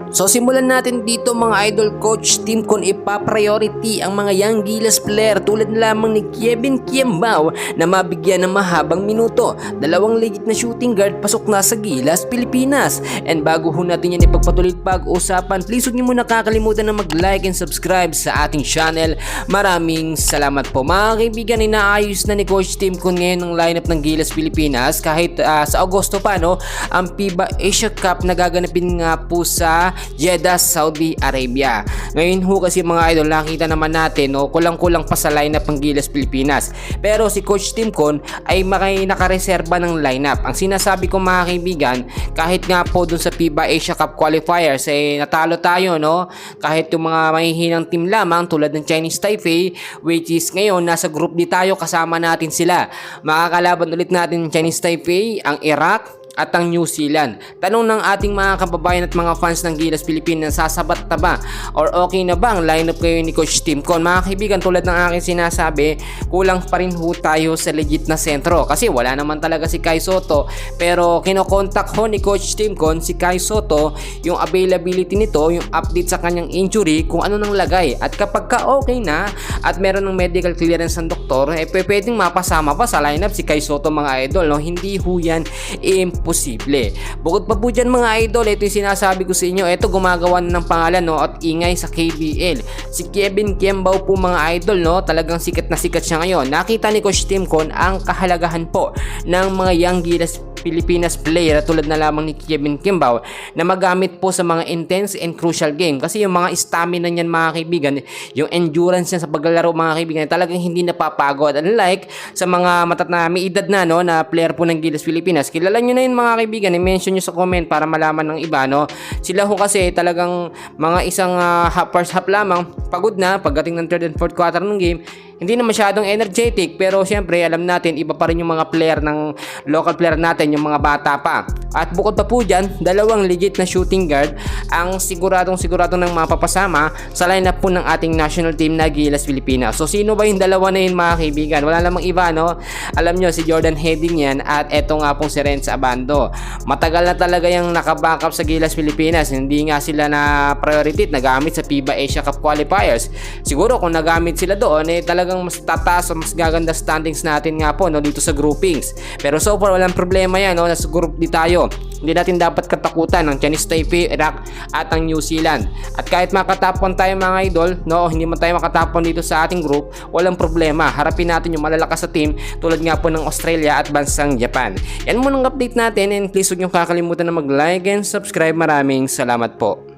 So simulan natin dito mga idol. Coach Tim kung ipa-priority ang mga young Gilas player tulad lamang ni Kevin Kiembao na mabigyan ng mahabang minuto. Dalawang legit na shooting guard pasok na sa Gilas, Pilipinas. And bago ho natin yan ipagpatuloy pag-usapan, please huwag niyo muna kakalimutan na mag-like and subscribe sa ating channel. Maraming salamat po mga kaibigan. Inaayos na ni Coach Tim kung ngayon ng lineup ng Gilas, Pilipinas kahit sa Agosto pa ang FIBA Asia Cup na gaganapin nga po sa Jeddah, Saudi Arabia. Ngayon ho kasi mga idol, nakita naman natin kulang-kulang pa sa lineup ng Gilas, Pilipinas. Pero si Coach Tim Con ay nakareserba ng lineup. Ang sinasabi ko mga kaibigan, kahit nga po dun sa FIBA Asia Cup qualifiers natalo tayo kahit yung mga mahihinang team lamang tulad ng Chinese Taipei, which is ngayon nasa group D tayo, kasama natin sila. Makakalaban ulit natin ng Chinese Taipei, ang Iraq at ang New Zealand. Tanong ng ating mga kababayan at mga fans ng Gilas, Pilipinas, sasabat na ba or okay na ba ang lineup kayo ni Coach Tim Con? Mga kaibigan, tulad ng aking sinasabi, kulang pa rin ho tayo sa legit na sentro kasi wala naman talaga si Kai Sotto, pero kinokontak ho ni Coach Tim Con si Kai Sotto, yung availability nito, yung update sa kanyang injury, kung ano nang lagay, at kapag ka okay na at meron ng medical clearance ng doktor, pwedeng mapasama pa sa lineup si Kai Sotto mga idol. Hindi ho yan imposible. Bukod pa po dyan mga idol, ito yung sinasabi ko sa inyo, ito gumagawa na ng pangalan at ingay sa KBL. Si Kevin Kiembao po mga idol, talagang sikat na sikat siya ngayon. Nakita ni Coach Tim Con ang kahalagahan po ng mga young Gilas Pilipinas player tulad na lamang ni Kevin Kiembao na magamit po sa mga intense and crucial game, kasi yung mga stamina niyan mga kaibigan, yung endurance niya sa paglalaro mga kaibigan, talagang hindi napapagod. Unlike sa mga may edad na na player po ng Gilas Pilipinas, kilala nyo na yun mga kaibigan, i-mention nyo sa comment para malaman ng iba sila ho kasi talagang mga isang first half lamang pagod na, pagdating ng third and fourth quarter ng game hindi na masyadong energetic. Pero syempre alam natin iba pa rin yung mga player ng local player natin, yung mga bata pa. At bukod pa po dyan, dalawang legit na shooting guard ang siguradong ng mapapasama sa lineup po ng ating national team na Gilas, Pilipinas. So sino ba yung dalawa na yun mga kaibigan? Wala namang iba alam nyo, si Jordan Heading yan at eto nga pong si Renz Abando. Matagal na talaga yung nakabackup sa Gilas, Pilipinas. Hindi nga sila na priority nagamit sa FIBA Asia Cup qualifiers. Siguro kung nagamit sila doon talagang mas tataas o mas gaganda standings natin nga po dito sa groupings. Pero so far walang problema yan nasa group di tayo. Hindi natin dapat katakutan ng Chinese Taipei, Iraq at ang New Zealand. At kahit makatapon tayo mga idol hindi man tayo makatapon dito sa ating group, walang problema. Harapin natin yung malalakas sa team tulad nga po ng Australia at bansang Japan. Yan muna ang update natin, and please huwag niyong kakalimutan na mag-like and subscribe. Maraming salamat po.